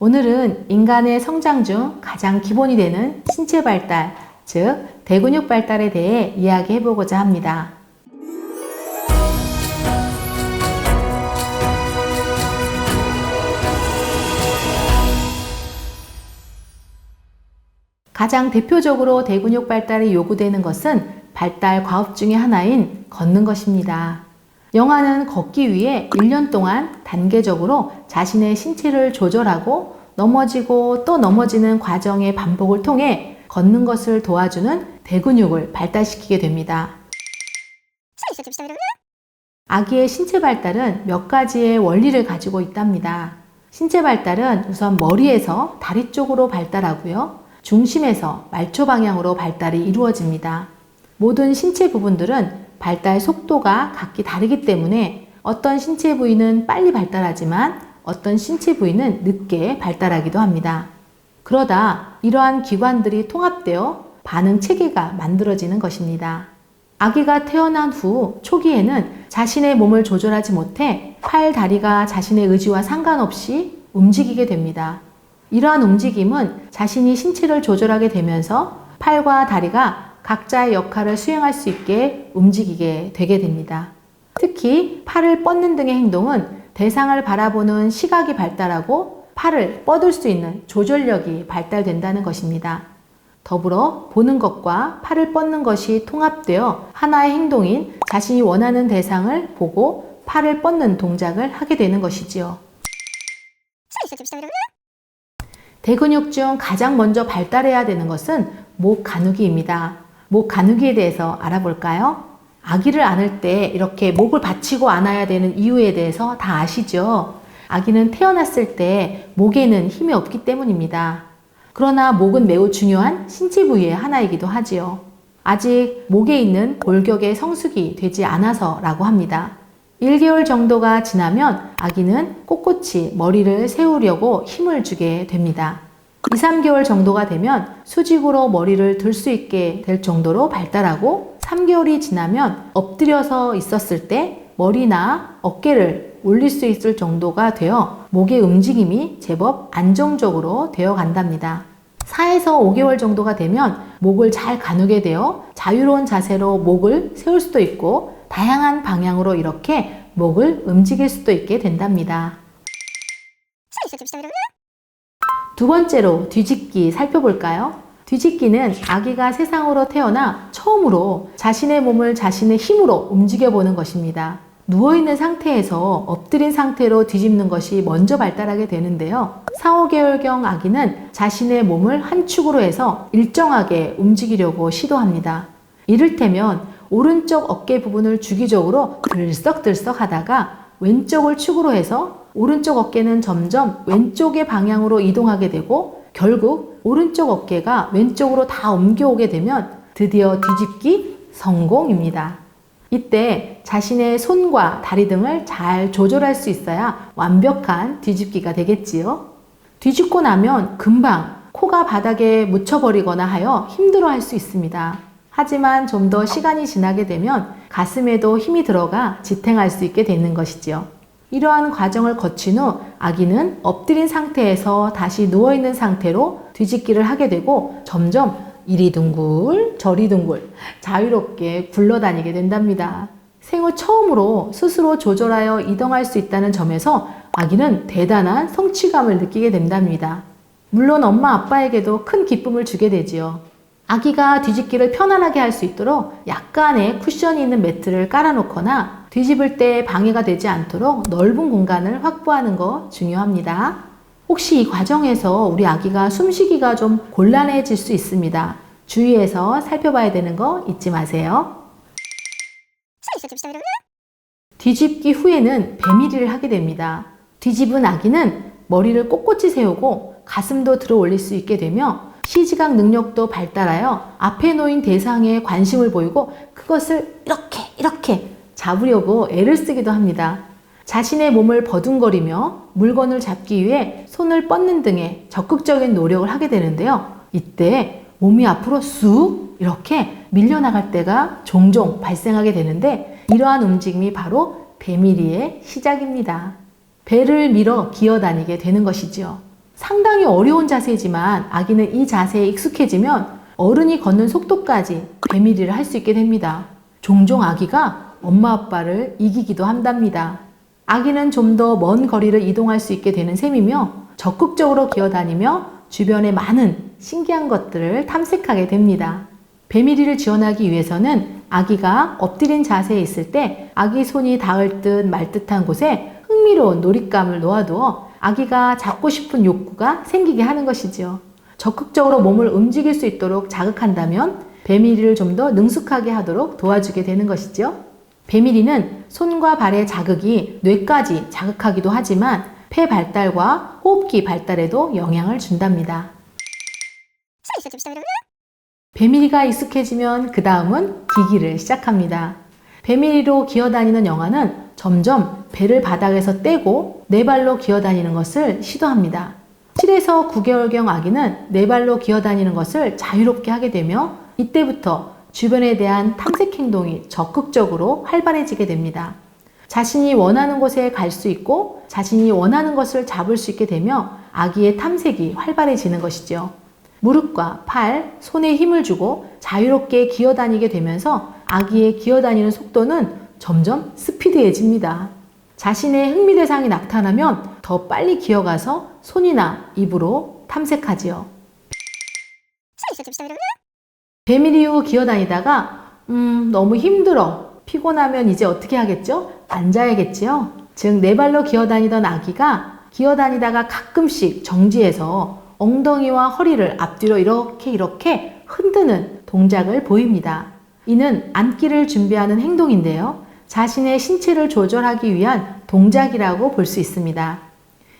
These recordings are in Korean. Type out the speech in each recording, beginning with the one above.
오늘은 인간의 성장 중 가장 기본이 되는 신체 발달, 즉 대근육 발달에 대해 이야기해 보고자 합니다. 가장 대표적으로 대근육 발달이 요구되는 것은 발달 과업 중의 하나인 걷는 것입니다. 영아는 걷기 위해 1년 동안 단계적으로 자신의 신체를 조절하고 넘어지고 또 넘어지는 과정의 반복을 통해 걷는 것을 도와주는 대근육을 발달시키게 됩니다. 아기의 신체 발달은 몇 가지의 원리를 가지고 있답니다. 신체 발달은 우선 머리에서 다리 쪽으로 발달하고요. 중심에서 말초 방향으로 발달이 이루어집니다. 모든 신체 부분들은 발달 속도가 각기 다르기 때문에 어떤 신체 부위는 빨리 발달하지만 어떤 신체 부위는 늦게 발달하기도 합니다. 그러다 이러한 기관들이 통합되어 반응 체계가 만들어지는 것입니다. 아기가 태어난 후 초기에는 자신의 몸을 조절하지 못해 팔, 다리가 자신의 의지와 상관없이 움직이게 됩니다. 이러한 움직임은 자신이 신체를 조절하게 되면서 팔과 다리가 각자의 역할을 수행할 수 있게 움직이게 되게 됩니다. 특히 팔을 뻗는 등의 행동은 대상을 바라보는 시각이 발달하고 팔을 뻗을 수 있는 조절력이 발달된다는 것입니다. 더불어 보는 것과 팔을 뻗는 것이 통합되어 하나의 행동인 자신이 원하는 대상을 보고 팔을 뻗는 동작을 하게 되는 것이지요. 대근육 중 가장 먼저 발달해야 되는 것은 목 가누기입니다. 목 가누기에 대해서 알아볼까요? 아기를 안을 때 이렇게 목을 받치고 안아야 되는 이유에 대해서 다 아시죠? 아기는 태어났을 때 목에는 힘이 없기 때문입니다. 그러나 목은 매우 중요한 신체 부위의 하나이기도 하지요. 아직 목에 있는 골격의 성숙이 되지 않아서라고 합니다. 1개월 정도가 지나면 아기는 꼿꼿이 머리를 세우려고 힘을 주게 됩니다. 2, 3개월 정도가 되면 수직으로 머리를 들 수 있게 될 정도로 발달하고 3개월이 지나면 엎드려서 있었을 때 머리나 어깨를 올릴 수 있을 정도가 되어 목의 움직임이 제법 안정적으로 되어 간답니다. 4에서 5개월 정도가 되면 목을 잘 가누게 되어 자유로운 자세로 목을 세울 수도 있고 다양한 방향으로 이렇게 목을 움직일 수도 있게 된답니다. 두 번째로 뒤집기 살펴볼까요? 뒤집기는 아기가 세상으로 태어나 처음으로 자신의 몸을 자신의 힘으로 움직여보는 것입니다. 누워있는 상태에서 엎드린 상태로 뒤집는 것이 먼저 발달하게 되는데요. 4, 5개월경 아기는 자신의 몸을 한 축으로 해서 일정하게 움직이려고 시도합니다. 이를테면 오른쪽 어깨 부분을 주기적으로 들썩들썩 하다가 왼쪽을 축으로 해서 오른쪽 어깨는 점점 왼쪽의 방향으로 이동하게 되고 결국 오른쪽 어깨가 왼쪽으로 다 옮겨오게 되면 드디어 뒤집기 성공입니다. 이때 자신의 손과 다리 등을 잘 조절할 수 있어야 완벽한 뒤집기가 되겠지요. 뒤집고 나면 금방 코가 바닥에 묻혀버리거나 하여 힘들어할 수 있습니다. 하지만 좀 더 시간이 지나게 되면 가슴에도 힘이 들어가 지탱할 수 있게 되는 것이지요. 이러한 과정을 거친 후 아기는 엎드린 상태에서 다시 누워있는 상태로 뒤집기를 하게 되고 점점 이리 둥글 저리 둥글 자유롭게 굴러다니게 된답니다. 생후 처음으로 스스로 조절하여 이동할 수 있다는 점에서 아기는 대단한 성취감을 느끼게 된답니다. 물론 엄마 아빠에게도 큰 기쁨을 주게 되지요. 아기가 뒤집기를 편안하게 할 수 있도록 약간의 쿠션이 있는 매트를 깔아놓거나 뒤집을 때 방해가 되지 않도록 넓은 공간을 확보하는 거 중요합니다. 혹시 이 과정에서 우리 아기가 숨쉬기가 좀 곤란해질 수 있습니다. 주의해서 살펴봐야 되는 거 잊지 마세요. 뒤집기 후에는 배밀이를 하게 됩니다. 뒤집은 아기는 머리를 꼿꼿이 세우고 가슴도 들어 올릴 수 있게 되며 시지각 능력도 발달하여 앞에 놓인 대상에 관심을 보이고 그것을 이렇게 잡으려고 애를 쓰기도 합니다. 자신의 몸을 버둥거리며 물건을 잡기 위해 손을 뻗는 등의 적극적인 노력을 하게 되는데요. 이때 몸이 앞으로 쑥 이렇게 밀려나갈 때가 종종 발생하게 되는데 이러한 움직임이 바로 배밀이의 시작입니다. 배를 밀어 기어다니게 되는 것이지요. 상당히 어려운 자세이지만 아기는 이 자세에 익숙해지면 어른이 걷는 속도까지 배밀이를 할 수 있게 됩니다. 종종 아기가 엄마 아빠를 이기기도 한답니다. 아기는 좀 더 먼 거리를 이동할 수 있게 되는 셈이며 적극적으로 기어다니며 주변의 많은 신기한 것들을 탐색하게 됩니다. 배밀이를 지원하기 위해서는 아기가 엎드린 자세에 있을 때 아기 손이 닿을 듯 말 듯한 곳에 흥미로운 놀잇감을 놓아두어 아기가 잡고 싶은 욕구가 생기게 하는 것이지요. 적극적으로 몸을 움직일 수 있도록 자극한다면 배밀이를 좀 더 능숙하게 하도록 도와주게 되는 것이죠. 배밀이는 손과 발의 자극이 뇌까지 자극하기도 하지만 폐 발달과 호흡기 발달에도 영향을 준답니다. 배밀이가 익숙해지면 그 다음은 기기를 시작합니다. 배밀이로 기어다니는 영아는 점점 배를 바닥에서 떼고 네 발로 기어다니는 것을 시도합니다. 7에서 9개월경 아기는 네 발로 기어다니는 것을 자유롭게 하게 되며 이때부터 주변에 대한 탐색 행동이 적극적으로 활발해지게 됩니다. 자신이 원하는 곳에 갈 수 있고 자신이 원하는 것을 잡을 수 있게 되며 아기의 탐색이 활발해지는 것이죠. 무릎과 팔, 손에 힘을 주고 자유롭게 기어다니게 되면서 아기의 기어다니는 속도는 점점 스피드해집니다. 자신의 흥미 대상이 나타나면 더 빨리 기어가서 손이나 입으로 탐색하지요. 배밀이 후 기어다니다가 너무 힘들어, 피곤하면 이제 어떻게 하겠죠? 앉아야겠지요? 즉 네 발로 기어다니던 아기가 기어다니다가 가끔씩 정지해서 엉덩이와 허리를 앞뒤로 이렇게 흔드는 동작을 보입니다. 이는 앉기를 준비하는 행동인데요. 자신의 신체를 조절하기 위한 동작이라고 볼 수 있습니다.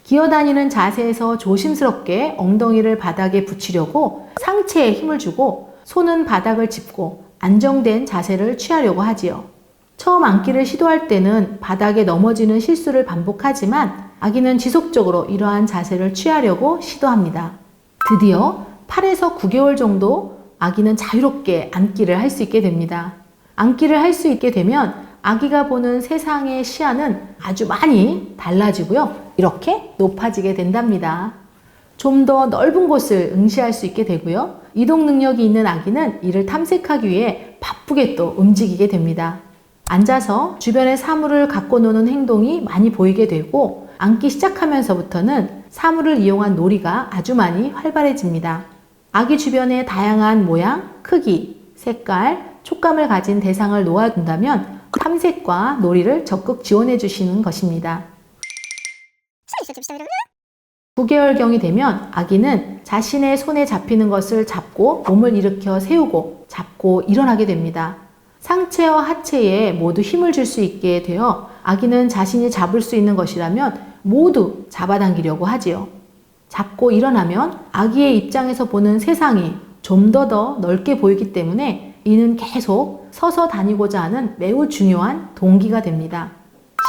기어다니는 자세에서 조심스럽게 엉덩이를 바닥에 붙이려고 상체에 힘을 주고 손은 바닥을 짚고 안정된 자세를 취하려고 하지요. 처음 앉기를 시도할 때는 바닥에 넘어지는 실수를 반복하지만 아기는 지속적으로 이러한 자세를 취하려고 시도합니다. 드디어 8에서 9개월 정도 아기는 자유롭게 앉기를 할 수 있게 됩니다. 앉기를 할 수 있게 되면 아기가 보는 세상의 시야는 아주 많이 달라지고요. 이렇게 높아지게 된답니다. 좀 더 넓은 곳을 응시할 수 있게 되고요. 이동 능력이 있는 아기는 이를 탐색하기 위해 바쁘게 또 움직이게 됩니다. 앉아서 주변의 사물을 갖고 노는 행동이 많이 보이게 되고 앉기 시작하면서부터는 사물을 이용한 놀이가 아주 많이 활발해집니다. 아기 주변에 다양한 모양, 크기, 색깔, 촉감을 가진 대상을 놓아둔다면 탐색과 놀이를 적극 지원해 주시는 것입니다. 9개월경이 되면 아기는 자신의 손에 잡히는 것을 잡고 몸을 일으켜 세우고 잡고 일어나게 됩니다. 상체와 하체에 모두 힘을 줄 수 있게 되어 아기는 자신이 잡을 수 있는 것이라면 모두 잡아당기려고 하지요. 잡고 일어나면 아기의 입장에서 보는 세상이 좀 더 넓게 보이기 때문에 이는 계속 서서 다니고자 하는 매우 중요한 동기가 됩니다.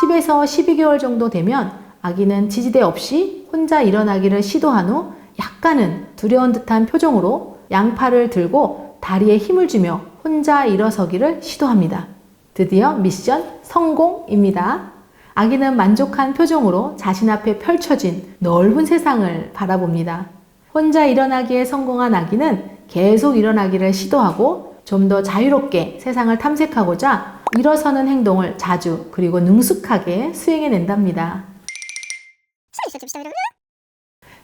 10에서 12개월 정도 되면 아기는 지지대 없이 혼자 일어나기를 시도한 후 약간은 두려운 듯한 표정으로 양팔을 들고 다리에 힘을 주며 혼자 일어서기를 시도합니다. 드디어 미션 성공입니다. 아기는 만족한 표정으로 자신 앞에 펼쳐진 넓은 세상을 바라봅니다. 혼자 일어나기에 성공한 아기는 계속 일어나기를 시도하고 좀 더 자유롭게 세상을 탐색하고자 일어서는 행동을 자주 그리고 능숙하게 수행해낸답니다.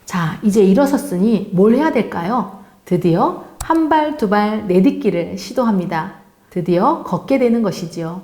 자, 이제 일어섰으니 뭘 해야 될까요? 드디어 한 발, 두 발 내딛기를 시도합니다. 드디어 걷게 되는 것이지요.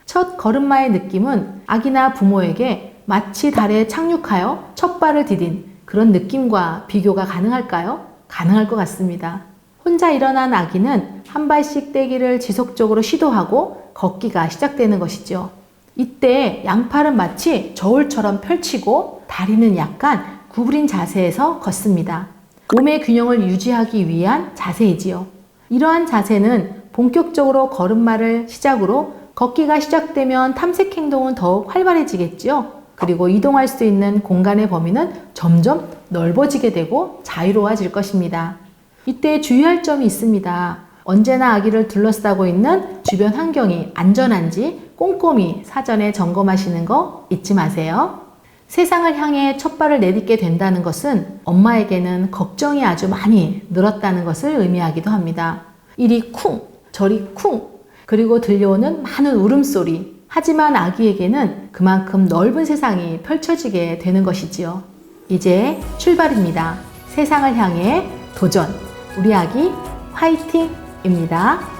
첫 걸음마의 느낌은 아기나 부모에게 마치 달에 착륙하여 첫 발을 디딘 그런 느낌과 비교가 가능할까요? 가능할 것 같습니다. 혼자 일어난 아기는 한 발씩 떼기를 지속적으로 시도하고 걷기가 시작되는 것이죠. 이때 양팔은 마치 저울처럼 펼치고 다리는 약간 구부린 자세에서 걷습니다. 몸의 균형을 유지하기 위한 자세이지요. 이러한 자세는 본격적으로 걸음마를 시작으로 걷기가 시작되면 탐색 행동은 더욱 활발해지겠지요. 그리고 이동할 수 있는 공간의 범위는 점점 넓어지게 되고 자유로워질 것입니다. 이때 주의할 점이 있습니다. 언제나 아기를 둘러싸고 있는 주변 환경이 안전한지 꼼꼼히 사전에 점검하시는 거 잊지 마세요. 세상을 향해 첫 발을 내딛게 된다는 것은 엄마에게는 걱정이 아주 많이 늘었다는 것을 의미하기도 합니다. 이리 쿵, 저리 쿵, 그리고 들려오는 많은 울음소리. 하지만 아기에게는 그만큼 넓은 세상이 펼쳐지게 되는 것이지요. 이제 출발입니다. 세상을 향해 도전. 우리 아기 화이팅입니다.